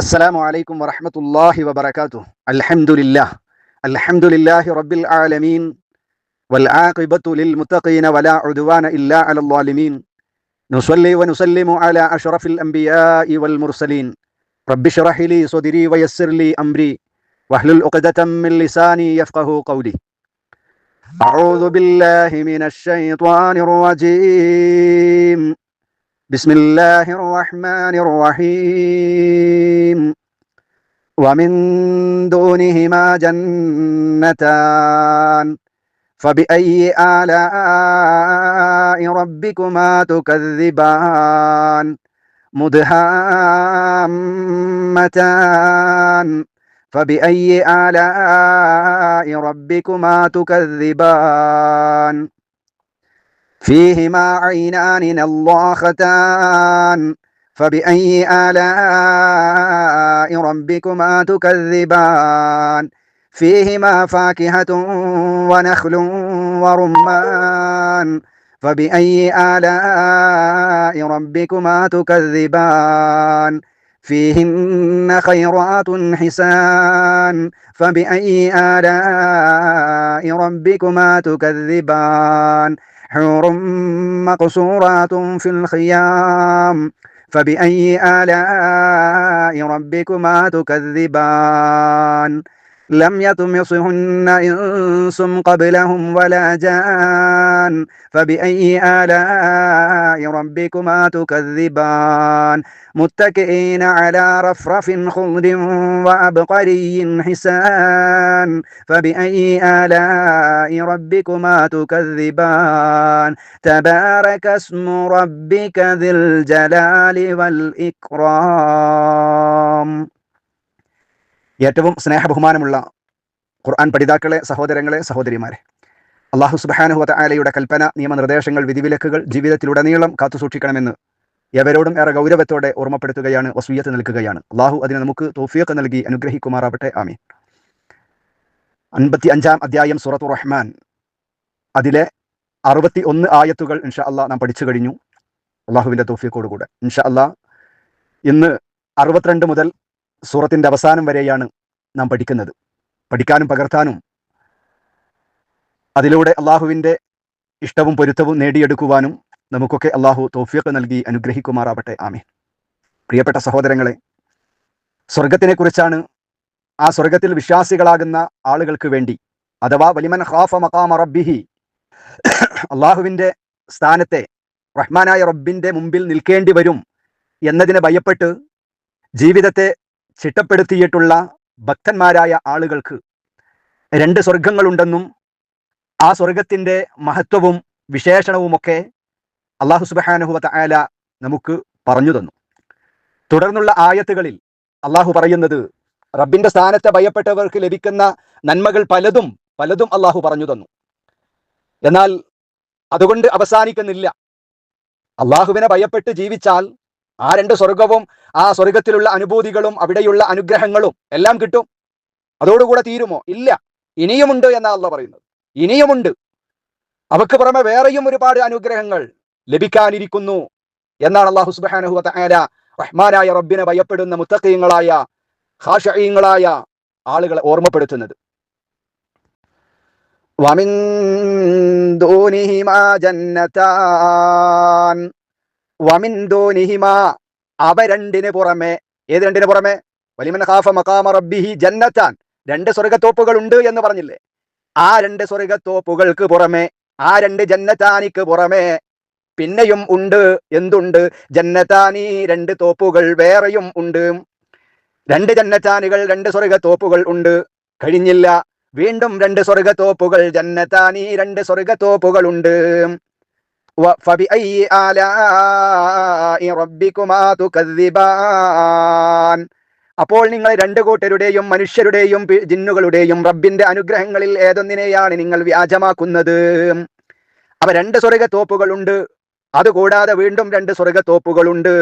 السلام عليكم ورحمة الله وبركاته. الحمد لله رب العالمين والعاقبة للمتقين ولا عدوان إلا على الظالمين. نصلي ونسلم على أشرف الأنبياء والمرسلين. رب اشرح لي صدري ويسر لي أمري واحلل عقدة من لساني يفقه قولي. أعوذ بالله من الشيطان الرجيم. بسم الله الرحمن الرحيم. ومن دونهما جنتان فبأي آلاء ربكما تكذبان مدهامتان فبأي آلاء ربكما تكذبان فيهما عينان نضاختان فبأي آلاء ربكما تكذبان فيهما فاكهة ونخل ورمان فبأي آلاء ربكما تكذبان فيهن خيرات حسان فبأي آلاء ربكما تكذبان حور مقصورات في الخيام فبأي آلاء ربكما تكذبان لم يطمثهن إنس قبلهم ولا جان فبأي آلاء ربكما تكذبان متكئين على رفرف خضر وعبقري حسان فبأي آلاء ربكما تكذبان تبارك اسم ربك ذي الجلال والإكرام. ഏറ്റവും സ്നേഹബഹുമാനമുള്ള ഖുർആൻ പഠിതാക്കളെ, സഹോദരങ്ങളെ, സഹോദരിമാരെ, അല്ലാഹു സുബ്ഹാനഹു വ തആലയുടെ കൽപ്പന, നിയമനിർദ്ദേശങ്ങൾ, വിധിവിലക്കുകൾ ജീവിതത്തിലുടനീളം കാത്തുസൂക്ഷിക്കണമെന്ന് എവരോടും ഏറെ ഗൗരവത്തോടെ ഓർമ്മപ്പെടുത്തുകയാണ്, വസിയ്യത്ത് നൽകുകയാണ്. അല്ലാഹു അതിന് നമുക്ക് തൗഫീഖ് നൽകി അനുഗ്രഹിക്കുമാറാവട്ടെ. ആമീൻ. 55-ാം അധ്യായം സൂറത്തുർ റഹ്മാൻ, അതിലെ 61 ആയത്തുകൾ ഇൻഷാ അല്ലാഹ് നാം പഠിച്ചു കഴിഞ്ഞു. അല്ലാഹുവിൻ്റെ തൗഫീഖോടുകൂടെ ഇൻഷാ അല്ലാഹ് ഇന്ന് 62 മുതൽ സൂറത്തിൻ്റെ അവസാനം വരെയാണ് നാം പഠിക്കുന്നത്. പഠിക്കാനും പകർത്താനും അതിലൂടെ അള്ളാഹുവിൻ്റെ ഇഷ്ടവും പൊരുത്തവും നേടിയെടുക്കുവാനും നമുക്കൊക്കെ അള്ളാഹു തൗഫീഖ് നൽകി അനുഗ്രഹിക്കുമാറാവട്ടെ. ആമീൻ. പ്രിയപ്പെട്ട സഹോദരങ്ങളെ, സ്വർഗത്തിനെ കുറിച്ചാണ്, ആ സ്വർഗത്തിൽ വിശ്വാസികളാകുന്ന ആളുകൾക്ക് വേണ്ടി, അഥവാ വലിമൻ ഖാഫ മഖാമ റബ്ബിഹി, അള്ളാഹുവിൻ്റെ സ്ഥാനത്തെ, റഹ്മാനായ റബ്ബിൻ്റെ മുമ്പിൽ നിൽക്കേണ്ടി വരും എന്നതിനെ ഭയപ്പെട്ട് ജീവിതത്തെ ചിട്ടപ്പെടുത്തിയിട്ടുള്ള ഭക്തന്മാരായ ആളുകൾക്ക് 2 സ്വർഗങ്ങളുണ്ടെന്നും ആ സ്വർഗത്തിൻ്റെ മഹത്വവും വിശേഷണവുമൊക്കെ അല്ലാഹു സുബ്ഹാനഹു വ തആല നമുക്ക് പറഞ്ഞു തന്നു. തുടർന്നുള്ള ആയത്തുകളിൽ അല്ലാഹു പറയുന്നത്, റബ്ബിന്റെ സ്ഥാനത്തെ ഭയപ്പെട്ടവർക്ക് ലഭിക്കുന്ന നന്മകൾ പലതും അല്ലാഹു പറഞ്ഞു തന്നു. എന്നാൽ അതുകൊണ്ട് അവസാനിക്കുന്നില്ല. അല്ലാഹുവിനെ ഭയപ്പെട്ട് ജീവിച്ചാൽ ആ 2 സ്വർഗവും ആ സ്വർഗത്തിലുള്ള അനുഭൂതികളും അവിടെയുള്ള അനുഗ്രഹങ്ങളും എല്ലാം കിട്ടും. അതോടുകൂടെ തീരുമോ? ഇല്ല, ഇനിയുമുണ്ട് എന്നാണ് അല്ലാഹു പറയുന്നത്. ഇനിയുമുണ്ട്. അവക്ക് പുറമെ വേറെയും ഒരുപാട് അനുഗ്രഹങ്ങൾ ലഭിക്കാനിരിക്കുന്നു എന്നാണ് അല്ലാഹു സുബ്ഹാനഹു വ തആല റഹ്മാനായ റബ്ബിനെ ഭയപ്പെടുന്ന മുത്തഖീങ്ങളായ ഖാശഈങ്ങളായ ആളുകളെ ഓർമ്മപ്പെടുത്തുന്നത്. വമിൻ ദൂനിഹിമാ ജന്നതാൻ, വമിൻ ദൂനിഹിമാ, അവ 2 പുറമെ. ഏത് 2 പുറമെ? വലിമൻ ഖാഫ മഖാമ റബ്ബിഹി ജന്നതാൻ, 2 സ്വർഗത്തോപ്പുകൾ ഉണ്ട് എന്ന് പറഞ്ഞില്ലേ? ആ 2 സ്വർഗത്തോപ്പുകൾക്ക് പുറമെ, ആ 2 ജന്നതാനിക്ക് പുറമെ പിന്നെയും ഉണ്ട്. എന്തുണ്ട്? ജന്നതാനി, 2 തോപ്പുകൾ വേറെയും ഉണ്ട്. 2 ജന്നതാനികൾ, 2 സ്വർഗത്തോപ്പുകൾ ഉണ്ട്. കഴിഞ്ഞില്ല, വീണ്ടും 2 സ്വർഗത്തോപ്പുകൾ. ജന്നതാനി, 2 സ്വർഗത്തോപ്പുകൾ ഉണ്ട്. ഫബിഅയ്യി ആലാഇ റബ്ബികുമാ തുകദ്ദിബാൻ, അപ്പോൾ നിങ്ങൾ 2 കൂട്ടരുടെയും, മനുഷ്യരുടെയും ജിന്നുകളുടെയും റബ്ബിന്റെ അനുഗ്രഹങ്ങളിൽ ഏതൊന്നിനെയാണ് നിങ്ങൾ വ്യാജമാക്കുന്നത്? അവ 2 സ്വർഗത്തോപ്പുകളുണ്ട്. അതുകൂടാതെ വീണ്ടും 2 സ്വർഗത്തോപ്പുകളുണ്ട്.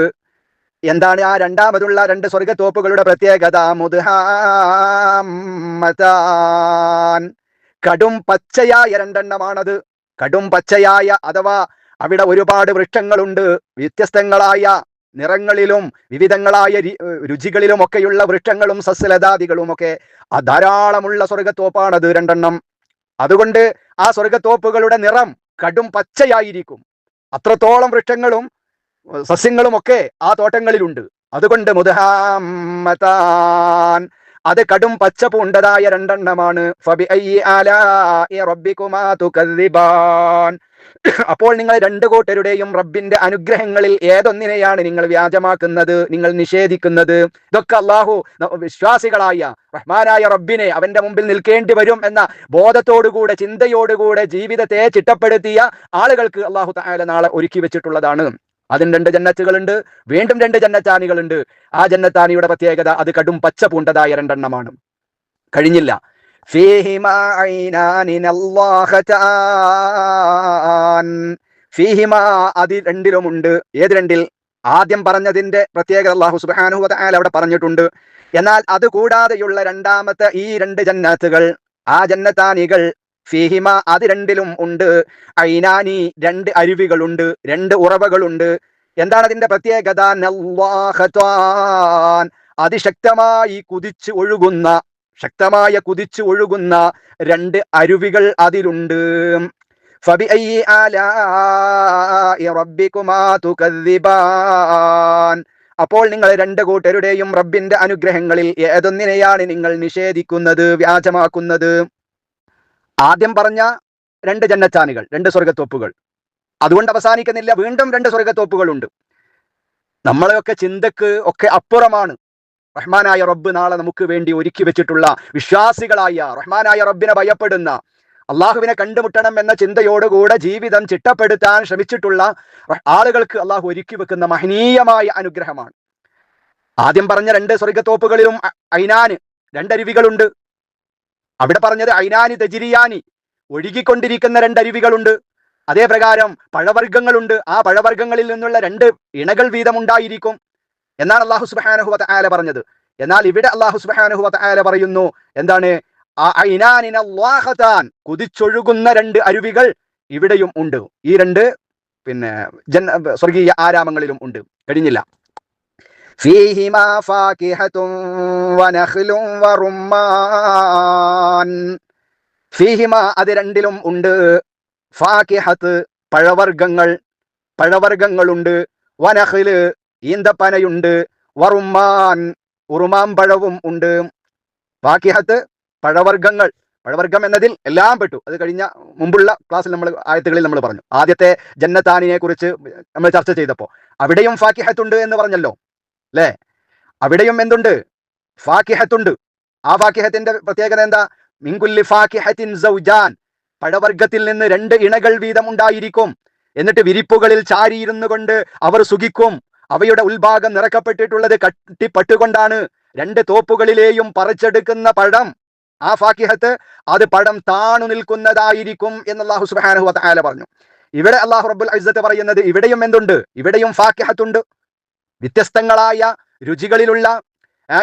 എന്താണ് ആ രണ്ടാമതുള്ള 2 സ്വർഗത്തോപ്പുകളുടെ പ്രത്യേകത? മുദ്ഹാമ്മതാൻ, കടും പച്ചയായ 2 എണ്ണമാണത്. കടും പച്ചയായ, അഥവാ അവിടെ ഒരുപാട് വൃക്ഷങ്ങളുണ്ട്, വ്യത്യസ്തങ്ങളായ നിറങ്ങളിലും വിവിധങ്ങളായ രുചികളിലുമൊക്കെയുള്ള വൃക്ഷങ്ങളും സസ്യലതാദികളുമൊക്കെ ധാരാളമുള്ള സ്വർഗത്തോപ്പാണത് രണ്ടെണ്ണം. അതുകൊണ്ട് ആ സ്വർഗത്തോപ്പുകളുടെ നിറം കടും പച്ചയായിരിക്കും. അത്രത്തോളം വൃക്ഷങ്ങളും സസ്യങ്ങളും ഒക്കെ ആ തോട്ടങ്ങളിലുണ്ട്. അതുകൊണ്ട് മുദ്ഹാമ്മതാൻ, അത് കടും പച്ചപ്പ് ഉണ്ടതായ രണ്ടെണ്ണമാണ്. ഫബിഅയ്യി ആലാഇ റബ്ബികുമാ തുകദ്ദിബാൻ. അപ്പോൾ നിങ്ങൾ രണ്ടു കൂട്ടരുടെയും റബ്ബിന്റെ അനുഗ്രഹങ്ങളിൽ ഏതൊന്നിനെയാണ് നിങ്ങൾ വ്യാജമാക്കുന്നത്, നിങ്ങൾ നിഷേധിക്കുന്നത്? ഇതൊക്കെ അള്ളാഹു വിശ്വാസികളായ റഹ്മാനായ റബ്ബിനെ അവന്റെ മുമ്പിൽ നിൽക്കേണ്ടി വരും എന്ന ബോധത്തോടുകൂടെ, ചിന്തയോടുകൂടെ ജീവിതത്തെ ചിട്ടപ്പെടുത്തിയ ആളുകൾക്ക് അള്ളാഹു തആല നാളെ ഒരുക്കി വെച്ചിട്ടുള്ളതാണ്. അതിന് 2 ജന്നത്തുകളുണ്ട്, വീണ്ടും 2 ജന്നത്താനികളുണ്ട്. ആ ജന്നത്താനിയുടെ പ്രത്യേകത അത് കടും പച്ച പൂണ്ടതായ രണ്ടെണ്ണമാണ്. കഴിഞ്ഞില്ല. ഫീഹിമാ ഐനാനി നല്ലാഹതാൻ. ഫീഹിമാ, അത് രണ്ടിലുമുണ്ട്. ഏത് രണ്ടിൽ? ആദ്യം പറഞ്ഞതിന്റെ പ്രത്യേകത അല്ലാഹു സുബ്ഹാനഹു വ തആല അവിടെ പറഞ്ഞിട്ടുണ്ട്. എന്നാൽ അത് കൂടാതെയുള്ള രണ്ടാമത്തെ ഈ 2 ജന്നത്തുകൾ, ആ ജന്നത്താനികൾ, ഫീഹിമ, അത് രണ്ടിലും ഉണ്ട്. ഐനാനി, 2 അരുവികളുണ്ട്, 2 ഉറവകളുണ്ട്. എന്താണ് അതിന്റെ പ്രത്യേകത? നല്ലാഹതാൻ, അതിശക്തമായി കുതിച്ചു ഒഴുകുന്ന, ശക്തമായ കുതിച്ചു ഒഴുകുന്ന 2 അരുവികൾ അതിലുണ്ട്. ഫബിഅയ്യി ആലാഇ റബ്ബികുമാ തുകദ്ദിബാൻ. അപ്പോൾ നിങ്ങൾ 2 കൂട്ടരുടെയും റബ്ബിന്റെ അനുഗ്രഹങ്ങളിൽ ഏതൊന്നിനെയാണ് നിങ്ങൾ നിഷേധിക്കുന്നത്, വ്യാജമാക്കുന്നത്? ആദ്യം പറഞ്ഞ 2 ജന്നത്താനികൾ, 2 സ്വർഗത്തോപ്പുകൾ, അതുകൊണ്ട് അവസാനിക്കുന്നില്ല. വീണ്ടും 2 സ്വർഗത്തോപ്പുകളുണ്ട്. നമ്മളെയൊക്കെ ചിന്തക്ക് ഒക്കെ അപ്പുറമാണ് റഹ്മാനായ റബ്ബ് നാളെ നമുക്ക് വേണ്ടി ഒരുക്കി വെച്ചിട്ടുള്ള, വിശ്വാസികളായ റഹ്മാനായ റബ്ബിനെ ഭയപ്പെടുന്ന, അള്ളാഹുവിനെ കണ്ടുമുട്ടണം എന്ന ചിന്തയോടുകൂടെ ജീവിതം ചിട്ടപ്പെടുത്താൻ ശ്രമിച്ചിട്ടുള്ള ആളുകൾക്ക് അള്ളാഹു ഒരുക്കി വെക്കുന്ന മഹനീയമായ അനുഗ്രഹമാണ്. ആദ്യം പറഞ്ഞ 2 സ്വർഗത്തോപ്പുകളിലും ഐനാന്, 2 അരുവികളുണ്ട്. അവിടെ പറഞ്ഞത് ഐനാനി തജിരിയാനി, ഒഴുകിക്കൊണ്ടിരിക്കുന്ന 2 അരുവികളുണ്ട്. അതേ പ്രകാരം പഴവർഗ്ഗങ്ങളുണ്ട്. ആ പഴവർഗ്ഗങ്ങളിൽ നിന്നുള്ള 2 ഇണകൾ വീതം ഉണ്ടായിരിക്കും എന്നാണ് അല്ലാഹു സുബ്ഹാനഹു വ തആല പറഞ്ഞത്. എന്നാൽ ഇവിടെ അല്ലാഹു സുബ്ഹാനഹു വ തആല പറയുന്നു, എന്താണ്? ആ ഐനാനി നല്ലാഹതാൻ, കുതിച്ചൊഴുകുന്ന 2 അരുവികൾ ഇവിടെയും ഉണ്ട്. ഈ 2 സ്വർഗീയ ആരാമങ്ങളിലും ഉണ്ട്. കഴിഞ്ഞില്ല. ഫീഹിമാ ഫാകിഹത്തുൻ വനഖ്ലുൻ വറുമ്മാൻ. ഫീഹിമാ, അത് രണ്ടിലും ഉണ്ട്. ഫാകിഹത്ത്, പഴവർഗ്ഗങ്ങളുണ്ട്. വനഖ്ല്, ഈന്തപ്പനയുണ്ട്. വറുമ്മാൻ, ഉറുമാൻ പഴവും ഉണ്ട്. ഫാകിഹത്ത്, പഴവർഗ്ഗം എന്നതിൽ എല്ലാം പെട്ടു. അത് കഴിഞ്ഞ മുമ്പുള്ള ക്ലാസ്സിൽ ആയത്തുകളിൽ നമ്മൾ പറഞ്ഞു. ആദ്യത്തെ ജന്നത്താനിനെ കുറിച്ച് നമ്മൾ ചർച്ച ചെയ്തപ്പോൾ അവിടെയും ഫാകിഹത്തുണ്ട് എന്ന് പറഞ്ഞല്ലോ, അല്ലേ? അവിടെയും എന്തുണ്ട്? ഫാകിഹത്തുണ്ട്. ആ ഫാകിഹത്തിന്റെ പ്രത്യേകത എന്താ? മിൻകുല്ലി ഫാകിഹത്തിൻ സൗജാൻ, പഴവർഗ്ഗത്തിൽ നിന്ന് 2 ഇണകൾ വീതം ഉണ്ടായിരിക്കും. എന്നിട്ട് വിരിപ്പുകളിൽ ചാരിയിരുന്നു കൊണ്ട് അവർ സുഖിക്കും. അവയുടെ ഉൾഭാഗം നിറക്കപ്പെട്ടിട്ടുള്ളത് കട്ടിപ്പട്ടുകൊണ്ടാണ്. 2 തോപ്പുകളിലെയും പറിച്ചെടുക്കുന്ന പഴം, ആ ഫാകിഹത്ത്, അത് പഴം താണു നിൽക്കുന്നതായിരിക്കും എന്ന് അല്ലാഹു സുബ്ഹാനഹു വ തആല പറഞ്ഞു. ഇവിടെ അല്ലാഹു റബ്ബുൽ ഇസ്സത്ത് പറയുന്നത് ഇവിടെയും എന്തുണ്ട്? ഇവിടെയും ഫാകിഹത്തുണ്ട്. വ്യത്യസ്തങ്ങളായ രുചികളിലുള്ള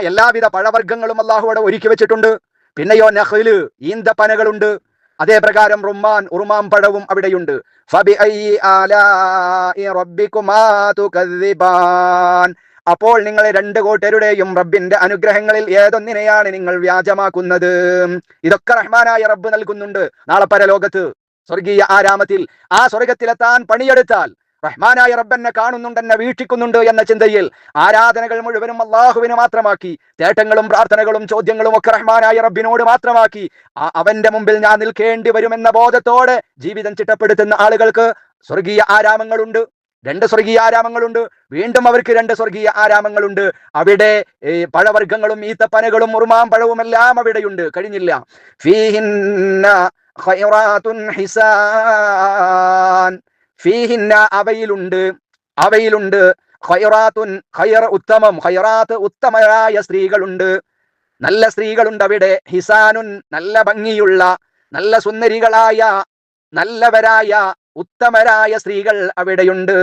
എല്ലാവിധ പഴവർഗ്ഗങ്ങളും അല്ലാഹു അവിടെ ഒരുക്കി വെച്ചിട്ടുണ്ട്. പിന്നെയോ നഖ്ല്, ഈന്തപ്പനകളുണ്ട്. അതേ പ്രകാരം റുമ്മാൻ, ഉറുമാൻ പഴവും അവിടെയുണ്ട്. ഫബിഅയ്യി ആലാഇ റബ്ബികുമാ തുകദ്ദിബാൻ. അപ്പോൾ നിങ്ങൾ 2 കൂട്ടരുടെയും റബ്ബിന്റെ അനുഗ്രഹങ്ങളിൽ ഏതൊന്നിനെയാണ് നിങ്ങൾ വ്യാജമാക്കുന്നത്? ഇതൊക്കെ റഹ്മാനായ റബ്ബ് നൽകുന്നുണ്ട്. നാളെ പരലോകത്ത് സ്വർഗീയ ആരാമത്തിൽ ആ സ്വർഗത്തിലെത്താൻ പണിയെടുത്താൽ റഹ്മാനായ റബ്ബെന്നെ കാണുന്നുണ്ട്, എന്നെ വീക്ഷിക്കുന്നുണ്ട് എന്ന ചിന്തയിൽ ആരാധനകൾ മുഴുവനും അള്ളാഹുവിന് മാത്രമാക്കി, തേട്ടങ്ങളും പ്രാർത്ഥനകളും ചോദ്യങ്ങളും ഒക്കെ റഹ്മാനായ റബ്ബിനോട് മാത്രമാക്കി അവന്റെ മുമ്പിൽ ഞാൻ നിൽക്കേണ്ടി വരുമെന്ന ബോധത്തോടെ ജീവിതം ചിട്ടപ്പെടുത്തുന്ന ആളുകൾക്ക് സ്വർഗീയ ആരാമങ്ങളുണ്ട്. 2 സ്വർഗീയ ആരാമങ്ങളുണ്ട്. വീണ്ടും അവർക്ക് 2 സ്വർഗീയ ആരാമങ്ങളുണ്ട്. അവിടെ പഴവർഗ്ഗങ്ങളും ഈത്തപ്പനകളും ഉറുമാൻ പഴവും എല്ലാം അവിടെയുണ്ട്. കഴിഞ്ഞില്ല. ഫീഹിന്ന ഖൈറാത്തുൻ ഹിസാൻ. ഫീഹിന്ന, അവയിലുണ്ട് ഖൈറാത്തുൻ, ഖൈർ, ഉത്തമം, ഖൈറാത്ത്, ഉത്തമരായ സ്ത്രീകളുണ്ട്, നല്ല സ്ത്രീകളുണ്ട് അവിടെ. ഹിസാനുൻ, നല്ല ഭംഗിയുള്ള, നല്ല സുന്ദരികളായ, നല്ലവരായ, ഉത്തമരായ സ്ത്രീകൾ അവിടെയുണ്ട്.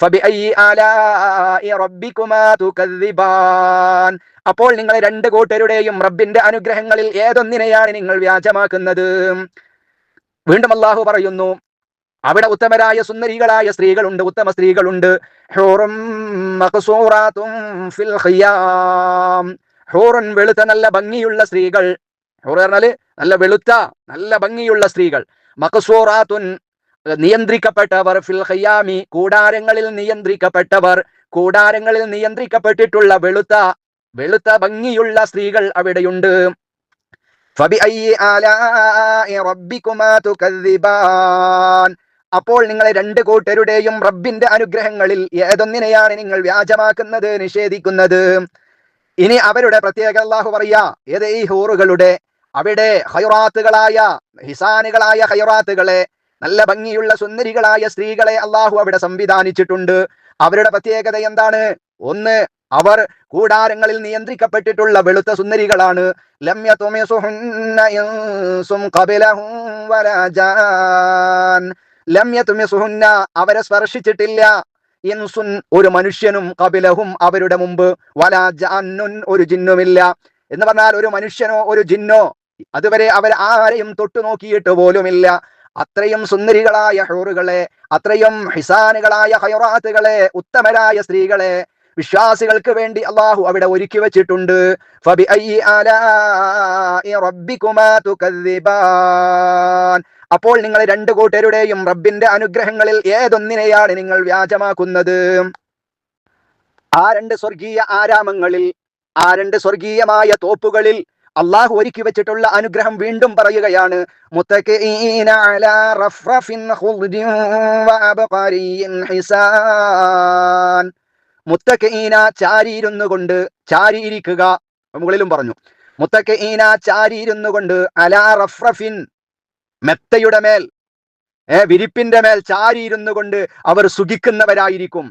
ഫബിഅയ്യി ആലാഇ റബ്ബികുമാ തുകദ്ദിബാൻ. അപ്പോൾ നിങ്ങൾ 2 കൂട്ടരുടെയും റബ്ബിന്റെ അനുഗ്രഹങ്ങളിൽ ഏതൊന്നിനെയാണ് നിങ്ങൾ വ്യാജമാക്കുന്നത്? വീണ്ടും അല്ലാഹു പറയുന്നു, അവിടെ ഉത്തമരായ സുന്ദരികളായ സ്ത്രീകളുണ്ട്, ഉത്തമ സ്ത്രീകളുണ്ട്. ഹൂറും മഖ്സൂറാത്തും ഫിൽ ഖിയാം. ഹൂറുൻ വെളുത്ത നല്ല ഭംഗിയുള്ള സ്ത്രീകൾ. ഹൂർ പറഞ്ഞാല് നല്ല വെളുത്ത നല്ല ഭംഗിയുള്ള സ്ത്രീകൾ. മഖ്സൂറാത്തുൻ നിയന്ത്രിക്കപ്പെട്ടവർ, ഫിൽ ഖിയാമി കൂടാരങ്ങളിൽ നിയന്ത്രിക്കപ്പെട്ടവർ, കൂടാരങ്ങളിൽ നിയന്ത്രിക്കപ്പെട്ടിട്ടുള്ള വെളുത്ത വെളുത്ത ഭംഗിയുള്ള സ്ത്രീകൾ അവിടെയുണ്ട്. ഫബിഅയ്യി ആലാഇ റബ്ബികുമാ തുകദ്ദിബാൻ. അപ്പോൾ നിങ്ങളെ രണ്ട് കൂട്ടരുടെയും റബ്ബിന്റെ അനുഗ്രഹങ്ങളിൽ ഏതൊന്നിനെയാണ് നിങ്ങൾ വ്യാജമാക്കുന്നത്, നിഷേധിക്കുന്നത്? ഇനി അവരുടെ പ്രത്യേകത അല്ലാഹു പറയാ. ഏത്? ഈ ഹൂറുകളുടെ അവിടെ ഖൈറാത്തുകളായ ഹിസാനുകളായ ഖൈറാത്തുകളെ, നല്ല ഭംഗിയുള്ള സുന്ദരികളായ സ്ത്രീകളെ അല്ലാഹു അവിടെ സംവിധാനിച്ചിട്ടുണ്ട്. അവരുടെ പ്രത്യേകത എന്താണ്? ഒന്ന്, അവർ കൂടാരങ്ങളിൽ നിയന്ത്രിക്കപ്പെട്ടിട്ടുള്ള വെളുത്ത സുന്ദരികളാണ്. ലം യത്മിസുഹുന്ന ഇൻസും ഖബലഹും വലാ ജാൻ. ലം യത്മിസുഹുന്ന അവരെ സ്പർശിച്ചിട്ടില്ല, ഇൻസുൻ ഒരു മനുഷ്യനും, ഖബലഹും അവരുടെ മുമ്പ്, വലാ ജാന്നുൻ ഒരു ജിന്നുമില്ല. എന്ന് പറഞ്ഞാൽ ഒരു മനുഷ്യനോ ഒരു ജിന്നോ അതുവരെ അവർ ആരെയും തൊട്ടു നോക്കിയിട്ട് പോലുമില്ല. അത്രയും സുന്ദരികളായ ഹൂറുകളെ, അത്രയും ഹിസാനുകളായ ഖൈറാത്തുകളെ, ഉത്തമരായ സ്ത്രീകളെ വിശ്വാസികൾക്ക് വേണ്ടി അല്ലാഹു അവിടെ ഒരുക്കി വെച്ചിട്ടുണ്ട്. ഫബിഅയ്യി ആലാഇ റബ്ബികുമാ തുകദ്ദിബാൻ. അപ്പോൾ നിങ്ങൾ രണ്ട് കൂട്ടരുടെയും റബ്ബിന്റെ അനുഗ്രഹങ്ങളിൽ ഏതൊന്നിനെയാണ് നിങ്ങൾ വ്യാജമാക്കുന്നത്? ആ രണ്ട് സ്വർഗീയ ആരാമങ്ങളിൽ, ആ രണ്ട് സ്വർഗീയമായ തോപ്പുകളിൽ അള്ളാഹു ഒരുക്കി വെച്ചിട്ടുള്ള അനുഗ്രഹം വീണ്ടും പറയുകയാണ്. മുത്തഖീന അലാ റഫ്റഫിൻ ഖുദ്രിൻ വഅബ്ഖാരിൻ ഹിസാൻ. മുത്തഖീന ചാരിയിരുന്നു കൊണ്ട്, ചാരിയിരിക്കുക, മുകളിലും പറഞ്ഞു. മുത്തഖീന ചാരിയിരുന്നു കൊണ്ട്, അലാ റഫ്റഫിൻ മെത്തയുടെ മേൽ, വിരിപ്പിന്റെ മേൽ ചാരിയിരുന്നു കൊണ്ട് അവർ സുഖിക്കുന്നവരായിരിക്കും.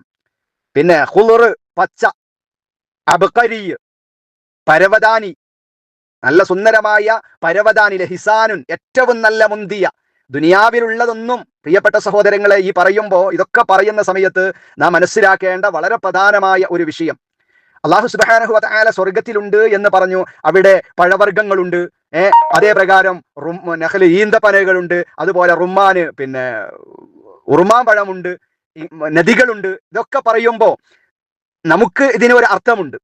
പിന്നെ ഖുളർ പച്ച, അബ്ഖരി പരവതാനി, നല്ല സുന്ദരമായ പരവതാനി, ഹിസാനുൻ ഏറ്റവും നല്ല മുന്തിയ. ദുനിയാവിലുള്ളതൊന്നും പ്രിയപ്പെട്ട സഹോദരങ്ങളെ, ഈ പറയുമ്പോൾ ഇതൊക്കെ പറയുന്ന സമയത്ത് നാം മനസ്സിലാക്കേണ്ട വളരെ പ്രധാനമായ ഒരു വിഷയം, അല്ലാഹു സുബ്ഹാനഹു വ തആല സ്വർഗത്തിലുണ്ട് എന്ന് പറഞ്ഞു. അവിടെ പഴവർഗ്ഗങ്ങളുണ്ട്, അതേ പ്രകാരം നഖല് ഈന്തപ്പനകളുണ്ട്, അതുപോലെ റുമ്മാന്, പിന്നെ ഉറുമാൻ പഴമുണ്ട്, നദികളുണ്ട്. ഇതൊക്കെ പറയുമ്പോൾ നമുക്ക് ഇതിന് ഒരു അർത്ഥമുണ്ട്.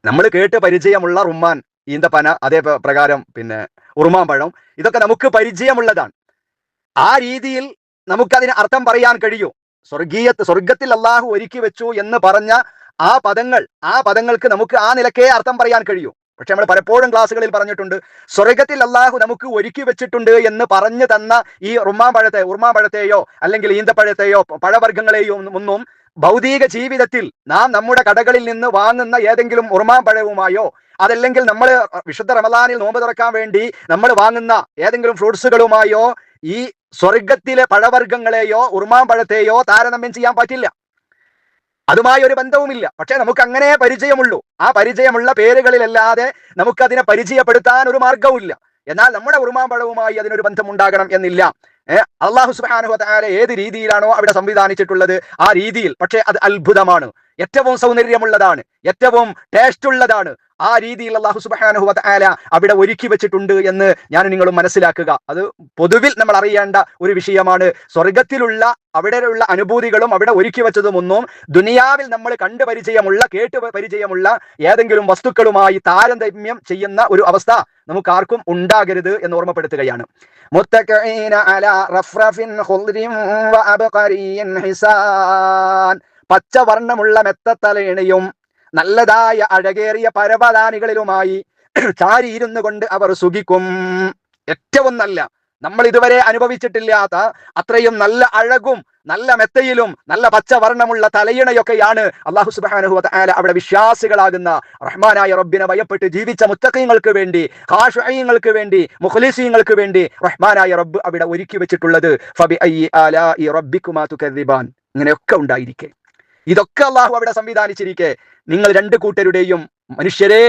നമ്മൾ കേട്ട് പരിചയമുള്ള റുമ്മാൻ, ഈന്തപ്പന, അതേ പ്രകാരം പിന്നെ ഉറുമാൻ പഴം, ഇതൊക്കെ നമുക്ക് പരിചയമുള്ളതാണ്. ആ രീതിയിൽ നമുക്കതിന് അർത്ഥം പറയാൻ കഴിയൂ. സ്വർഗത്തിൽ അല്ലാഹു ഒരുക്കി വെച്ചു എന്ന് പറഞ്ഞ ആ പദങ്ങൾക്ക് നമുക്ക് ആ നിലക്കേ അർത്ഥം പറയാൻ കഴിയൂ. പക്ഷെ നമ്മൾ പലപ്പോഴും ക്ലാസ്സുകളിൽ പറഞ്ഞിട്ടുണ്ട്, സ്വർഗത്തിൽ അല്ലാഹു നമുക്ക് ഒരുക്കി വെച്ചിട്ടുണ്ട് എന്ന് പറഞ്ഞു തന്ന ഈ ഉറുമാൻ പഴത്തെയോ അല്ലെങ്കിൽ ഈന്തപ്പഴത്തെയോ പഴവർഗ്ഗങ്ങളെയോ ഒന്നും ഭൗതിക ജീവിതത്തിൽ നാം നമ്മുടെ കടകളിൽ നിന്ന് വാങ്ങുന്ന ഏതെങ്കിലും ഉറുമാൻ പഴവുമായോ, അതല്ലെങ്കിൽ നമ്മൾ വിശുദ്ധ റമദാനിൽ നോമ്പ് തുറക്കാൻ വേണ്ടി നമ്മൾ വാങ്ങുന്ന ഏതെങ്കിലും ഫ്രൂട്ട്സുകളുമായോ ഈ സ്വർഗത്തിലെ പഴവർഗ്ഗങ്ങളെയോ ഉറുമാൻ പഴത്തെയോ താരതമ്യം ചെയ്യാൻ പറ്റില്ല. അതുമായി ഒരു ബന്ധവുമില്ല. പക്ഷെ നമുക്ക് അങ്ങനെ പരിചയമുള്ളൂ. ആ പരിചയമുള്ള പേരുകളിലല്ലാതെ നമുക്കതിനെ പരിചയപ്പെടുത്താൻ ഒരു മാർഗവുമില്ല. എന്നാൽ നമ്മുടെ ഉറുമാൻ പഴവുമായി അതിനൊരു ബന്ധം ഉണ്ടാകണം എന്നില്ല. അല്ലാഹു സുബ്ഹാനഹു വ തആല ഏത് രീതിയിലാണോ അവിടെ സംവിധാനിച്ചിട്ടുള്ളത് ആ രീതിയിൽ, പക്ഷെ അത് അത്ഭുതമാണ്, ഏറ്റവും സൗന്ദര്യമുള്ളതാണ്, ഏറ്റവും ടേസ്റ്റ് ഉള്ളതാണ്. ആ രീതിയിൽ അല്ലാഹു സുബ്ഹാനഹു വ തആല അവിടെ ഒരുക്കി വെച്ചിട്ടുണ്ട് എന്ന് ഞാൻ നിങ്ങളും മനസ്സിലാക്കുക. അത് പൊതുവിൽ നമ്മൾ അറിയേണ്ട ഒരു വിഷയമാണ്. സ്വർഗത്തിലുള്ള അവിടെയുള്ള അനുഭൂതികളും അവിടെ ഒരുക്കി വെച്ചതുമൊന്നും ദുനിയാവിൽ നമ്മൾ കണ്ടു പരിചയമുള്ള, കേട്ട് പരിചയമുള്ള ഏതെങ്കിലും വസ്തുക്കളുമായി താരതമ്യം ചെയ്യുന്ന ഒരു അവസ്ഥ നമുക്ക് ആർക്കും ഉണ്ടാകരുത് എന്ന് ഓർമ്മപ്പെടുത്തുകയാണ്. മുത്തഖീന അലാ റഫ്റഫിൻ ഖുദ്രിൻ വഅബ്ഖാരിൻ ഹിസാൻ. പച്ചവർണ്ണമുള്ള മെത്തത്തലയിണയും നല്ലതായ അഴകേറിയ പരവതാനികളിലുമായി ചാരിയിരുന്നു കൊണ്ട് അവർ സുഖിക്കും. ഏറ്റവും നല്ല, നമ്മൾ ഇതുവരെ അനുഭവിച്ചിട്ടില്ലാത്ത അത്രയും നല്ല അഴകും നല്ല മെത്തയിലും നല്ല പച്ചവർണ്ണമുള്ള തലയിണയൊക്കെയാണ് അല്ലാഹു സുബ്ഹാനഹു വ തആല അവിടെ വിശ്വാസികളാകുന്ന റഹ്മാനായ റബ്ബിനെ ഭയപ്പെട്ട് ജീവിച്ച മുത്തഖീങ്ങൾക്ക് വേണ്ടി, ഖാശിഈങ്ങൾക്ക് വേണ്ടി, മുഖ്ലിസീങ്ങൾക്ക് വേണ്ടി റഹ്മാനായ റബ്ബ് അവിടെ ഒരുക്കി വെച്ചിട്ടുള്ളത്. ഫബിഅയ്യി ആലാഇ റബ്ബികുമാ തുകദ്ദിബാൻ. ഇങ്ങനെയൊക്കെ ഉണ്ടായിരിക്കെ, ഇതൊക്കെ അല്ലാഹു അവിടെ സംവിധാനിച്ചിരിക്കെ, നിങ്ങൾ രണ്ട് കൂട്ടരുടെയും, മനുഷ്യരെ,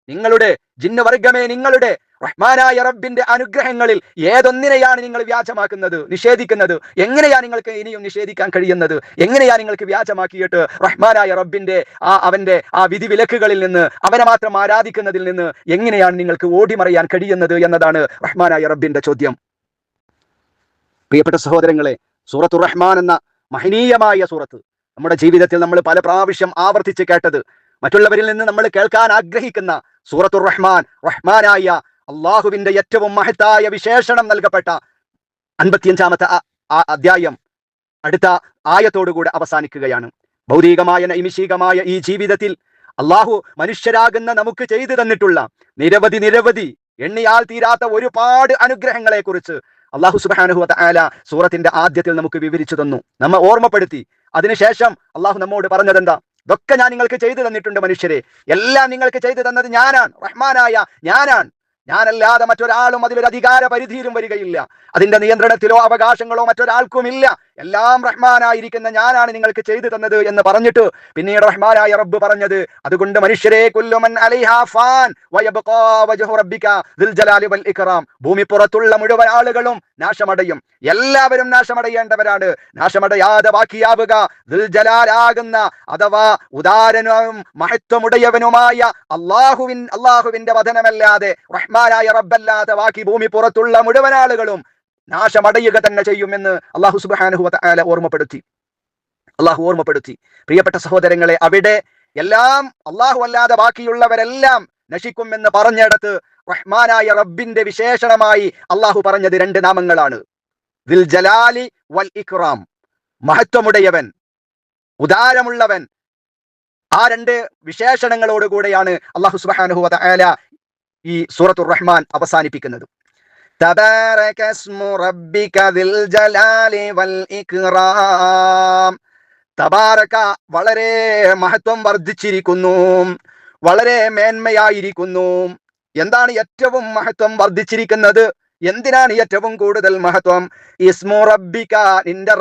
നിങ്ങളുടെ ജിന്നവർഗമേ, നിങ്ങളുടെ റഹ്മാനായ റബ്ബിന്റെ അനുഗ്രഹങ്ങളിൽ ഏതൊന്നിനെയാണ് നിങ്ങൾ വ്യാജമാക്കുന്നത്, നിഷേധിക്കുന്നത്? എങ്ങനെയാ നിങ്ങൾക്ക് ഇനിയും നിഷേധിക്കാൻ കഴിയുന്നത്? എങ്ങനെയാ നിങ്ങൾക്ക് വ്യാജമാക്കിയിട്ട് റഹ്മാനായ റബ്ബിന്റെ അവന്റെ ആ വിധിവിലക്കുകളിൽ നിന്ന്, അവനെ മാത്രം ആരാധിക്കുന്നതിൽ നിന്ന് എങ്ങനെയാണ് നിങ്ങൾക്ക് ഓടിമറയാൻ കഴിയുന്നത് എന്നതാണ് റഹ്മാനായ റബ്ബിന്റെ ചോദ്യം. പ്രിയപ്പെട്ട സഹോദരങ്ങളെ, സൂറത്തുർ റഹ്മാൻ എന്ന മഹനീയമായ സൂറത്ത് നമ്മുടെ ജീവിതത്തിൽ നമ്മൾ പല പ്രാവശ്യം ആവർത്തിച്ച് കേട്ടത്, മറ്റുള്ളവരിൽ നിന്ന് നമ്മൾ കേൾക്കാൻ ആഗ്രഹിക്കുന്ന സൂറത്തുർ റഹ്മാൻ, റഹ്മാനായ അള്ളാഹുവിന്റെ ഏറ്റവും മഹത്തായ വിശേഷണം നൽകപ്പെട്ട 55-ാമത്തെ അധ്യായം അടുത്ത ആയത്തോടുകൂടെ അവസാനിക്കുകയാണ്. ഭൗതികമായ നൈമിഷികമായ ഈ ജീവിതത്തിൽ അള്ളാഹു മനുഷ്യരാകുന്ന നമുക്ക് ചെയ്തു തന്നിട്ടുള്ള നിരവധി എണ്ണിയാൽ തീരാത്ത ഒരുപാട് അനുഗ്രഹങ്ങളെ കുറിച്ച് അള്ളാഹു സുബ്ഹാനഹു വ തആല സൂറത്തിന്റെ ആദ്യത്തിൽ നമുക്ക് വിവരിച്ചു തന്നു, നമ്മെ ഓർമ്മപ്പെടുത്തി. അതിനുശേഷം അള്ളാഹു നമ്മോട് പറഞ്ഞതെന്താ? ഇതൊക്കെ ഞാൻ നിങ്ങൾക്ക് ചെയ്തു തന്നിട്ടുണ്ട് മനുഷ്യരെ, എല്ലാം നിങ്ങൾക്ക് ചെയ്തു തന്നത് ഞാനാണ്, റഹ്മാനായ ഞാനല്ലാതെ മറ്റൊരാളും അതിലൊരു അധികാര പരിധിയിലും വരികയില്ല, അതിന്റെ നിയന്ത്രണത്തിലോ അവകാശങ്ങളോ മറ്റൊരാൾക്കുമില്ല, എല്ലാം റഹ്മാനായിരിക്കുന്ന ഞാനാണ് നിങ്ങൾക്ക് ചെയ്തു തന്നത് എന്ന് പറഞ്ഞിട്ട് പിന്നീട് റഹ്മാനായ റബ്ബ് പറഞ്ഞത്, അതുകൊണ്ട് മനുഷ്യരെ, കുല്ലു മൻ അലൈഹാ ഫാൻ വയബ്ഖാ വജ്ഹു റബ്ബിക ദിൽ ജലാലി വൽ ഇക്റാം, ഭൂമി പുറത്തുള്ള മുഴുവൻ ആളുകളും നാശമടയും, എല്ലാവരും നാശമടയേണ്ടവരാണ്. നാശമടയാതെ ബാക്കിയാവുക ദിൽ ജലാലാകുന്ന അഥവാ ഉദാരനും മഹത്വമുടയവനുമായ അള്ളാഹുവിന്റെ വചനമല്ലാതെ, റഹ്മാനായ റബ്ബല്ലാതെ ബാക്കി ഭൂമി പുറത്തുള്ള മുഴുവൻ ആളുകളും നാശമടയുക തന്നെ ചെയ്യുമെന്ന് അള്ളാഹു സുബ്ഹാനഹു വ തആല ഓർമ്മപ്പെടുത്തി. പ്രിയപ്പെട്ട സഹോദരങ്ങളെ, അവിടെ എല്ലാം അള്ളാഹു അല്ലാതെ ബാക്കിയുള്ളവരെല്ലാം നശിക്കുമെന്ന് പറഞ്ഞിടത്ത് റഹ്മാനായ റബ്ബിന്റെ വിശേഷണമായി അള്ളാഹു പറഞ്ഞത് 2 നാമങ്ങളാണ്, ദിൽ ജലാലി വൽ ഇക്റാം, മഹത്വമുടയവൻ, ഉദാരമുള്ളവൻ. ആ 2 വിശേഷണങ്ങളോടുകൂടെയാണ് അള്ളാഹു സുബ്ഹാനഹു വ തആല ഈ സൂറത്തുർ റഹ്മാൻ അവസാനിപ്പിക്കുന്നത്. തബാരക ഇസ്മു റബ്ബിക ദിൽ ജലാലി വൽ ഇക്റാം. തബാരക വളരെ മഹത്വം വർദ്ധിച്ചിരിക്കുന്നു, വളരെ മേന്മയായിരിക്കുന്നു. എന്താണ് ഏറ്റവും മഹത്വം വർദ്ധിച്ചിരിക്കുന്നത്? എന്തിനാണ് ഏറ്റവും കൂടുതൽ മഹത്വം? ഇസ്മു റബ്ബിക, നിന്റെ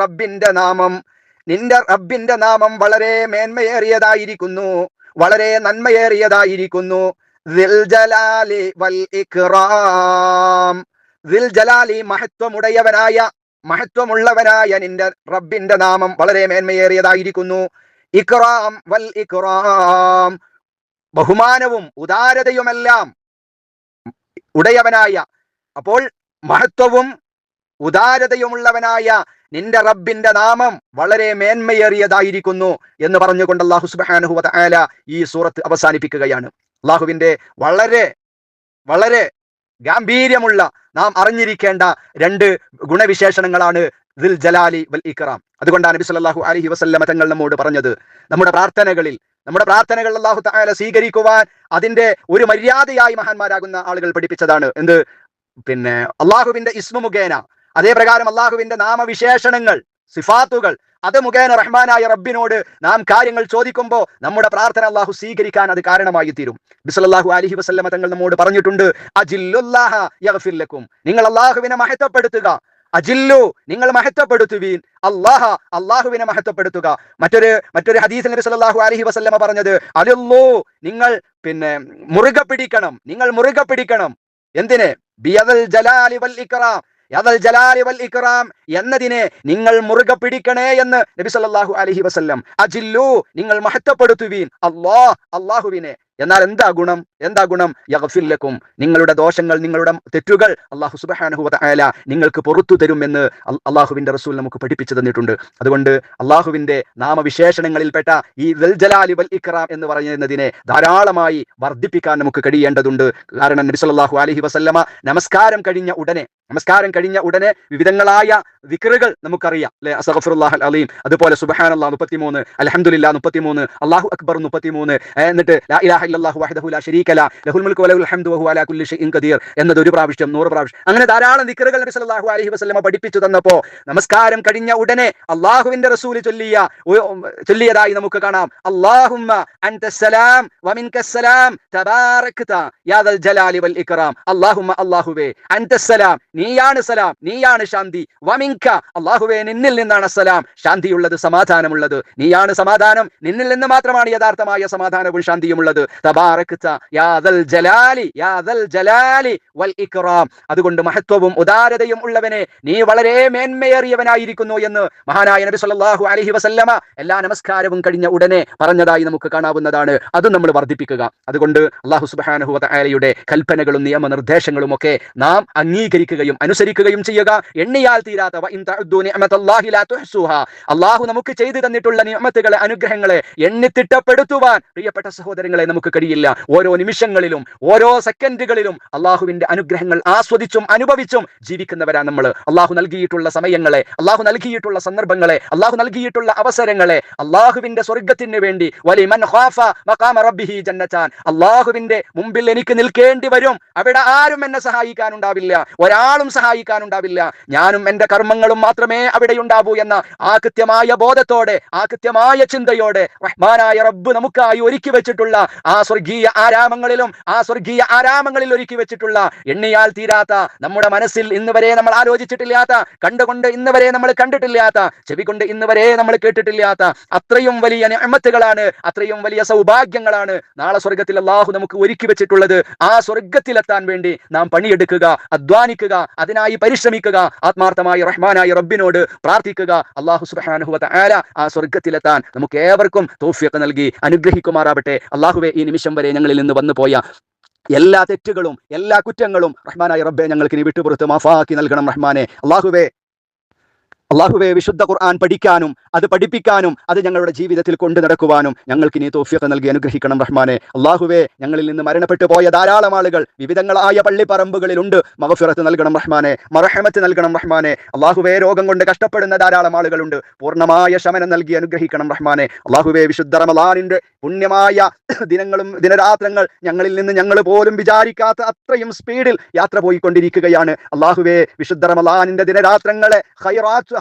റബ്ബിന്റെ നാമം വളരെ മേന്മയേറിയതായിരിക്കുന്നു, വളരെ നന്മയേറിയതായിരിക്കുന്നു. ദിൽ ജലാലി വൽ ഇക്റാം, ദിൽ ജലാലി മഹത്വമുള്ളവനായ നിന്റെ റബ്ബിന്റെ നാമം വളരെ മേന്മയേറിയതായിരിക്കുന്നു. ഇക്റാം വൽ ഇക്റാം, ബഹുമാനവും ഉദാരതയുമെല്ലാം ഉടയവനായ, അപ്പോൾ മഹത്വവും ഉദാരതയുമുള്ളവനായ നിന്റെ റബ്ബിന്റെ നാമം വളരെ മേന്മയേറിയതായിരിക്കുന്നു എന്ന് പറഞ്ഞുകൊണ്ട് അല്ലാഹു സുബ്ഹാനഹു വ തആല ഈ സൂറത്ത് അവസാനിപ്പിക്കുകയാണ്. അള്ളാഹുവിന്റെ വളരെ ഗാംഭീര്യമുള്ള, നാം അറിഞ്ഞിരിക്കേണ്ട 2 ഗുണവിശേഷണങ്ങളാണ് ദിൽ ജലാലി വൽ ഇക്റാം. അതുകൊണ്ടാണ് നബി സല്ലല്ലാഹു അലൈഹി വസല്ലമ തങ്ങൾ നമ്മോട് പറഞ്ഞത്, നമ്മുടെ പ്രാർത്ഥനകൾ അല്ലാഹു തആല സ്വീകരിക്കുവാൻ അതിന്റെ ഒരു മര്യാദയായി മഹാന്മാരാകുന്ന ആളുകൾ പഠിപ്പിച്ചതാണ്. എന്ത്? അള്ളാഹുവിന്റെ ഇസ്മു മുഖേന, അതേ പ്രകാരം അള്ളാഹുവിന്റെ നാമവിശേഷണങ്ങൾ, സിഫാത്തുകൾ, അത് മുഖേന റഹ്മാനായ റബ്ബിനോട് നാം കാര്യങ്ങൾ ചോദിക്കുമ്പോൾ നമ്മുടെ പ്രാർത്ഥന അള്ളാഹു സ്വീകരിക്കാൻ അത് കാരണമായി തീരും. നബി സല്ലല്ലാഹു അലൈഹി വസല്ലമ തങ്ങൾ നമ്മോട് പറഞ്ഞിട്ടുണ്ട്, അജില്ലുല്ലാഹ യഗ്ഫിർ ലക്കും, നിങ്ങൾ അള്ളാഹുവിനെ മഹത്വപ്പെടുത്തുക. അജില്ലു, നിങ്ങൾ മഹത്വപ്പെടുത്തുവീൻ, അള്ളാഹുവിനെ മഹത്വപ്പെടുത്തുക. മറ്റൊരു ഹദീസിൽ നബി സല്ലല്ലാഹു അലൈഹി വസല്ലമ പറഞ്ഞത്, അലില്ലു, നിങ്ങൾ മുറുകെ പിടിക്കണം. എന്തിനെ? ബിയദൽ ജലാലി വൽ ഇക്റാം, യദൽ ജലാലി വൽ ഇക്റാം എന്നതിനെ നിങ്ങൾ മുറുകെ പിടിക്കണേ എന്ന് നബി സല്ലല്ലാഹു അലൈഹി വസല്ലം. അജില്ലു, നിങ്ങൾ മഹത്വപ്പെടുത്തുവീൻ അള്ളാഹുവിനെ. എന്നാൽ എന്താ ഗുണം? യഗ്ഫിർ ലക്കും, നിങ്ങളുടെ ദോഷങ്ങൾ, നിങ്ങളുടെ തെറ്റുകൾ അല്ലാഹു സുബ്ഹാനഹു വ തആല നിങ്ങൾക്ക് പുറത്തു തരുമെന്ന് അള്ളാഹുവിന്റെ റസൂൽ നമുക്ക് പഠിപ്പിച്ചു തന്നിട്ടുണ്ട്. അതുകൊണ്ട് അള്ളാഹുവിന്റെ നാമവിശേഷണങ്ങളിൽപ്പെട്ട ഈ ദൽ ജലാലി വൽ ഇക്റാം എന്ന് പറയുന്നതിനെ ധാരാളമായി വർദ്ധിപ്പിക്കാൻ നമുക്ക് കഴിയേണ്ടതുണ്ട്. കാരണം നബി സല്ലല്ലാഹു അലൈഹി വസല്ലമ നമസ്കാരം കഴിഞ്ഞ ഉടനെ വിവിധങ്ങളായ ദിക്റുകൾ നമുക്കറിയാം, അല്ലെ? അസ്തഗ്ഫിറുല്ലാഹൽ അലീം, അതുപോലെ സുബ്ഹാനല്ലാഹ് 33, അൽഹംദുലില്ലാഹ് 33, അല്ലാഹു അക്ബർ 33, എന്നിട്ട് ലാ ഇലാഹ ഇല്ലല്ലാഹു വഹ്ദഹു ലാ ശരീക ലഹു ലഹുൽ മുൽക്കു വലഹുൽ ഹംദു വഹുവ അലാ കുല്ലി ഷൈഇൻ ഖദീർ എന്നത് 100 പ്രാവശ്യം, 100 പ്രാവശ്യം, അങ്ങനെ ധാരാളം ദിക്റുകൾ നബി സല്ലല്ലാഹു അലൈഹി വസല്ലമ പഠിപ്പിച്ചു തന്നപ്പോൾ നമസ്കാരം കഴിഞ്ഞ ഉടനെ അല്ലാഹുവിന്റെ റസൂൽ ചൊല്ലിയതായി നമുക്ക് കാണാം. അല്ലാഹുമ്മ അൻതസ്സലാം വമിൻകസ്സലാം തബാറക്ത യാ ദൽ ജലാലി വൽ ഇക്റാം. അല്ലാഹുമ്മ, അല്ലാഹുവേ, അൻതസ്സലാം, നീയാണ് സലാം, നീയാണ് ശാന്തി, വമിൻക, അല്ലാഹുവേ, നിന്നിൽ നിന്നാണ് സലാം, ശാന്തിയുള്ളത്, സമാധാനമുള്ളത്, നീയാണ് സമാധാനം, നിന്നിൽ നിന്ന് മാത്രമാണ് യഥാർത്ഥമായ സമാധാനവും ശാന്തിയുമുള്ളത്. തബാറക്ത യാ ദൽ ജലാലി വൽ ഇക്റാം. അതുകൊണ്ട് മഹത്വവും ഉദാരതയും ഉള്ളവനെ, നീ വളരെ മേന്മയേറിയവനായിരിക്കുന്നു എന്ന് മഹാനായ നബി സല്ലല്ലാഹു അലൈഹി വസല്ലമ എല്ലാ നമസ്കാരവും കഴിഞ്ഞ ഉടനെ പറഞ്ഞതായി നമുക്ക് കാണാവുന്നതാണ്. അതും നമ്മൾ വർദ്ധിപ്പിക്കുക. അതുകൊണ്ട് അല്ലാഹു സുബ്ഹാനഹു വ തആലയുടെ കൽപ്പനകളും നിയമനിർദ്ദേശങ്ങളും ഒക്കെ നാം അംഗീകരിക്കുകയും അനുസരിക്കുകയും ചെയ്യുക. എണ്ണിയാൽ തീരാത്ത വഇൻ തഅദ്ദു നിഅമതല്ലാഹി ലാ തുഹ്സുഹാ. അല്ലാഹു നമുക്ക് ചെയ്തു തന്നിട്ടുള്ള നിഅമത്തുകളെ, അനുഗ്രഹങ്ങളെ എണ്ണിത്തിട്ടപ്പെടുത്തുവാൻ പ്രിയപ്പെട്ട സഹോദരങ്ങളെ നമുക്ക് കഴിയില്ല. ഓരോ നിമിഷങ്ങളിലും ഓരോ സെക്കൻഡുകളിലും അല്ലാഹുവിന്റെ അനുഗ്രഹങ്ങൾ ആസ്വദിച്ചും അനുഭവിച്ചും ജീവിക്കുന്നവരാണ് നമ്മൾ. അല്ലാഹു നൽകിയിട്ടുള്ള സമയങ്ങളെ, അല്ലാഹു നൽകിയിട്ടുള്ള സന്ദർഭങ്ങളെ, അല്ലാഹു നൽകിയിട്ടുള്ള അവസരങ്ങളെ അല്ലാഹുവിന്റെ സ്വർഗ്ഗത്തിന് വേണ്ടി വലിമൻ ഖാഫ മഖാമ റബ്ബിഹി ജന്നതാൻ, അല്ലാഹുവിന്റെ മുമ്പിൽ എനിക്ക് നിൽക്കേണ്ടി വരും. അവിടെ ആരും എന്നെ സഹായിക്കാനുണ്ടാവില്ല, ഒരാളും സഹായിക്കാനുണ്ടാവില്ല. ഞാനും എന്റെ കർമ്മങ്ങളും മാത്രമേ അവിടെ ഉണ്ടാവൂ എന്ന ആ കൃത്യമായ ബോധത്തോടെ, ആ കൃത്യമായ ചിന്തയോടെ റഹ്മാനായ റബ്ബ് നമുക്കായി ഒരുക്കി വെച്ചിട്ടുള്ള ആ സ്വർഗീയ ആരാമങ്ങളിലും, ആ സ്വർഗീയ ആരാമങ്ങളിൽ ഒരുക്കി വെച്ചിട്ടുള്ള എണ്ണിയാൽ തീരാത്ത, നമ്മുടെ മനസ്സിൽ ഇന്ന് വരെ നമ്മൾ ആലോചിച്ചിട്ടില്ലാത്ത, കണ്ടുകൊണ്ട് ഇന്ന് വരെ നമ്മൾ കണ്ടിട്ടില്ലാത്ത, ചെവി കൊണ്ട് ഇന്ന് വരെ നമ്മൾ കേട്ടിട്ടില്ലാത്ത അത്രയും വലിയ നിഅമത്തുകളാണ്, അത്രയും വലിയ സൗഭാഗ്യങ്ങളാണ് നാളെ സ്വർഗത്തിൽ അല്ലാഹു നമുക്ക് ഒരുക്കി വെച്ചിട്ടുള്ളത്. ആ സ്വർഗത്തിലെത്താൻ വേണ്ടി നാം പണിയെടുക്കുക, അധ്വാനിക്കുക, അതിനായി പരിശ്രമിക്കുക, ആത്മാർത്ഥമായി റഹ്മാനായ റബ്ബിനോട് പ്രാർത്ഥിക്കുക. അല്ലാഹു സുബ്ഹാനഹു വ തആല ആ സ്വർഗത്തിലെത്താൻ നമുക്ക് ഏവർക്കും തൗഫീഖ് നൽകി അനുഗ്രഹിക്കുമാറാവട്ടെ. അല്ലാഹുവേ, ഈ നിമിഷം വരെ ഞങ്ങളിൽ നിന്ന് വന്നു പോയ എല്ലാ തെറ്റുകളും എല്ലാ കുറ്റങ്ങളും റഹ്മാനായ റബ്ബേ ഞങ്ങൾക്ക് നീ വിട്ടുപുറത്ത് മാഫാക്കി നൽകണം റഹ്മാനെ. അല്ലാഹുവേ, വിശുദ്ധ ഖുർആൻ പഠിക്കാനും അത് പഠിപ്പിക്കാനും അത് ഞങ്ങളുടെ ജീവിതത്തിൽ കൊണ്ടു നടക്കുവാനും ഞങ്ങൾക്ക് നീ തൗഫീഖ് നൽകി അനുഗ്രഹിക്കണം റഹ്മാനെ. അല്ലാഹുവേ, ഞങ്ങളിൽ നിന്ന് മരണപ്പെട്ടു പോയ ധാരാളം ആളുകൾ വിവിധങ്ങളായ പള്ളിപ്പറമ്പുകളിലുണ്ട്. മഗ്ഫിറത്ത് നൽകണം റഹ്മാനെ, മർഹമത്ത് നൽകണം റഹ്മാനെ. അല്ലാഹുവേ, രോഗം കൊണ്ട് കഷ്ടപ്പെടുന്ന ധാരാളം ആളുകളുണ്ട്. പൂർണ്ണമായ ശമനം നൽകി അനുഗ്രഹിക്കണം റഹ്മാനെ. അല്ലാഹുവേ, വിശുദ്ധ റമളാനിന്റെ പുണ്യമായ ദിനങ്ങളും ദിനരാത്രങ്ങൾ ഞങ്ങളിൽ നിന്ന് ഞങ്ങൾ പോലും വിചാരിക്കാത്ത അത്രയും സ്പീഡിൽ യാത്ര പോയിക്കൊണ്ടിരിക്കുകയാണ്. അല്ലാഹുവേ, വിശുദ്ധ റമളാനിന്റെ ദിനരാത്രങ്ങളെ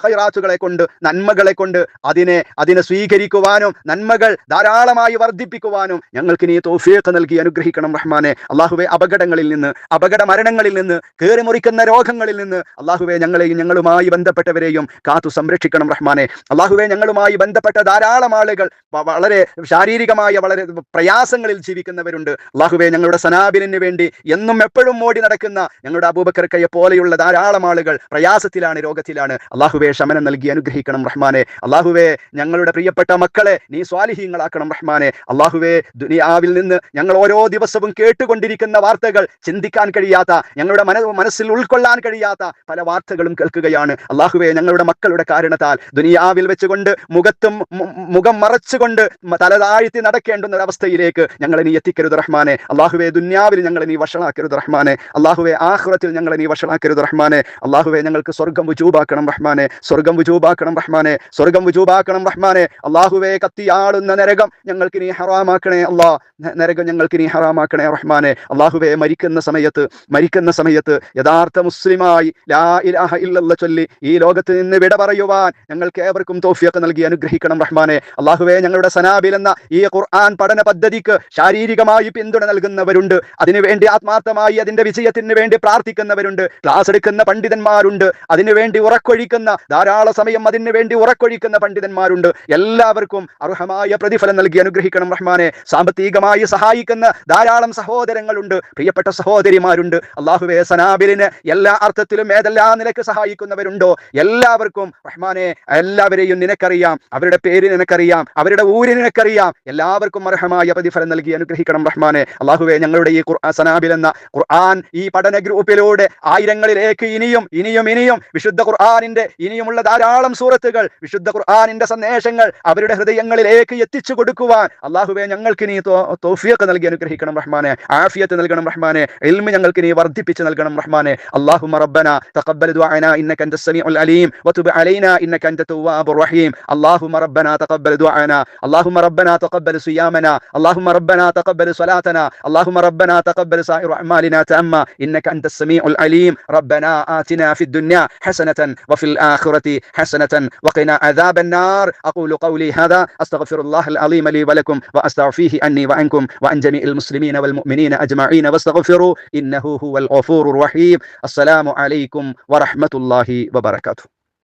ഖൈറാത്തുകളെ കൊണ്ട്, നന്മകളെ കൊണ്ട് അതിനെ സ്വീകരിക്കുവാനും നന്മകൾ ധാരാളമായി വർദ്ധിപ്പിക്കുവാനും ഞങ്ങൾക്ക് നീ തൗഫീഖ് നൽകി അനുഗ്രഹിക്കണം റഹ്മാനെ. അല്ലാഹുവേ, അപകടങ്ങളിൽ നിന്ന്, അപകട മരണങ്ങളിൽ നിന്ന്, കേറിമുറിക്കുന്ന രോഗങ്ങളിൽ നിന്ന് അല്ലാഹുവേ ഞങ്ങളെയും ഞങ്ങളുമായി ബന്ധപ്പെട്ടവരെയും കാത്തു സംരക്ഷിക്കണം റഹ്മാനെ. അല്ലാഹുവേ, ഞങ്ങളുമായി ബന്ധപ്പെട്ട ധാരാളം ആളുകൾ വളരെ ശാരീരികമായ വളരെ പ്രയാസങ്ങളിൽ ജീവിക്കുന്നവരുണ്ട്. അല്ലാഹുവേ, ഞങ്ങളുടെ സനാബിലിന് വേണ്ടി എന്നും എപ്പോഴും ഓടി നടക്കുന്ന ഞങ്ങളുടെ അബൂബക്കർ കയ്യെ പോലെയുള്ള ധാരാളം ആളുകൾ പ്രയാസത്തിലാണ്, രോഗത്തിലാണ്. അല്ലാഹുവേ, ശമനം നൽകി അനുഗ്രഹിക്കണം റഹ്മാനെ. അല്ലാഹുവേ, ഞങ്ങളുടെ പ്രിയപ്പെട്ട മക്കളെ നീ സ്വാലിഹീങ്ങളാക്കണം റഹ്മാനെ. അല്ലാഹുവേ, ദുനിയാവിൽ നിന്ന് ഞങ്ങൾ ഓരോ ദിവസവും കേട്ടുകൊണ്ടിരിക്കുന്ന വാർത്തകൾ, ചിന്തിക്കാൻ കഴിയാത്ത, ഞങ്ങളുടെ മനസ്സിൽ ഉൾക്കൊള്ളാൻ കഴിയാത്ത പല വാർത്തകളും കേൾക്കുകയാണ്. അല്ലാഹുവേ, ഞങ്ങളുടെ മക്കളുടെ കാരണത്താൽ ദുനിയാവിൽ വെച്ചുകൊണ്ട് മുഖം മറച്ചുകൊണ്ട് തല താഴ്ത്തി നടക്കേണ്ടുന്ന ഒരവസ്ഥയിലേക്ക് ഞങ്ങളെ നീ എത്തിക്കരുത് റഹ്മാനെ. അല്ലാഹുവേ, ദുനിയാവിൽ ഞങ്ങളെ നീ വഷളാക്കരുത് റഹ്മാനെ. അല്ലാഹുവേ, ആഖിറത്തിൽ ഞങ്ങളെ നീ വഷളാക്കരുത് റഹ്മാനെ. അല്ലാഹുവേ, ഞങ്ങൾക്ക് സ്വർഗ്ഗം വുജൂബാക്കണം റഹ്മാനെ, സ്വർഗ്ഗം വുജൂബാക്കണം റഹ്മാനെ, സ്വർഗ്ഗം വുജൂബാക്കണം റഹ്മാനെ. അല്ലാഹുവേ, കത്തിയാളുന്ന നരകം ഞങ്ങൾക്ക് നീ ഹറാമാക്കണേ അല്ലാഹ്, നരകം ഞങ്ങൾക്ക് നീ ഹറാമാക്കണേ റഹ്മാനെ. അല്ലാഹുവേ, മരിക്കുന്ന സമയത്ത് യഥാർത്ഥ മുസ്ലിമായി ലാ ഇലാഹ ഇല്ലല്ലാഹ് ചൊല്ലി ഈ ലോകത്ത് നിന്ന് വിട പറയുവാൻ ഞങ്ങൾക്ക് ഏവർക്കും തൗഫീഖ് നൽകി അനുഗ്രഹിക്കണം റഹ്മാനെ. അല്ലാഹുവേ, ഞങ്ങളുടെ സനാബിൽ എന്ന ഈ ഖുർആൻ പഠന പദ്ധതിക്ക് ശാരീരികമായി പിന്തുണ നൽകുന്നവരുണ്ട്, അതിനുവേണ്ടി ആത്മാർത്ഥമായി അതിന്റെ വിജയത്തിന് വേണ്ടി പ്രാർത്ഥിക്കുന്നവരുണ്ട്, ക്ലാസ് എടുക്കുന്ന പണ്ഡിതന്മാരുണ്ട്, അതിനുവേണ്ടി ഉറക്കൊഴിക്കുന്ന ധാരാളം സമയം അതിനു വേണ്ടി ഉറക്കൊഴിക്കുന്ന പണ്ഡിതന്മാരുണ്ട്. എല്ലാവർക്കും അർഹമായ പ്രതിഫലം നൽകി അനുഗ്രഹിക്കണം റഹ്മാനെ. സാമ്പത്തികമായി സഹായിക്കുന്ന ധാരാളം സഹോദരങ്ങളുണ്ട്, പ്രിയപ്പെട്ട സഹോദരിമാരുണ്ട്. അല്ലാഹുവേ, സനാബിലിന് എല്ലാ അർത്ഥത്തിലും ഏതെല്ലാം നിലക്ക് സഹായിക്കുന്നവരുണ്ടോ എല്ലാവർക്കും റഹ്മാനെ, എല്ലാവരെയും നിനക്കറിയാം, അവരുടെ പേര് നിനക്കറിയാം, അവരുടെ ഊര് നിനക്കറിയാം. എല്ലാവർക്കും അർഹമായ പ്രതിഫലം നൽകി അനുഗ്രഹിക്കണം റഹ്മാനെ. അല്ലാഹുവേ, ഞങ്ങളുടെ ഈ സനാബിൽ എന്ന ഖുർആൻ ഈ പഠന ഗ്രൂപ്പിലൂടെ ആയിരങ്ങളിലേക്ക് ഇനിയും വിശുദ്ധ ഖുർആനിന്റെ ഇനിയുമുള്ള ധാരാളം സൂറത്തുകൾ, വിശുദ്ധ ഖുർആനിന്റെ സന്ദേശങ്ങൾ അവരുടെ ഹൃദയങ്ങളിലേക്ക് എത്തിച്ചു കൊടുക്കുവാൻ അല്ലാഹുവേ ഞങ്ങൾക്ക് നീ തൗഫീഖ് നൽകി അനുഗ്രഹിക്കണം റഹ്മാനെ. ആഫിയത്ത് നൽകണം റഹ്മാനെ. ഇൽമ് ഞങ്ങൾക്ക് നീ വർദ്ധിപ്പിച്ച് നൽകണം റഹ്മാനെ. അല്ലാഹുമ്മ റബ്ബനാ തഖബ്ബൽ ദുആനാ ഇന്നക അൻതസ് സമീഉൽ അലീം വതുബ് അലൈനാ ഇന്നക അൻത തവ്വാബുർ റഹീം. അല്ലാഹുമ്മ റബ്ബനാ തഖബ്ബൽ ദുആനാ, അല്ലാഹുമ്മ റബ്ബനാ തഖബ്ബൽ സിയാമനാ, അല്ലാഹുമ്മ റബ്ബനാ തഖബ്ബൽ സ്വലാത്തനാ, അല്ലാഹുമ്മ റബ്ബനാ തഖബ്ബൽ സായിറ അഅമാലിനാ തഅമ്മ ഇന്നക അൻതസ് സമീഉൽ അലീം. റബ്ബനാ ആതിനാ ഫിദ് ദുനിയാ ഹസനതൻ വഫിൽ الآخرة حسنة وقنا عذاب النار. أقول قولي هذا أستغفر الله العظيم لي ولكم وأستغفيه عني وعنكم وعن جميع المسلمين والمؤمنين أجمعين واستغفروا إنه هو الغفور الرحيم. السلام عليكم ورحمة الله وبركاته.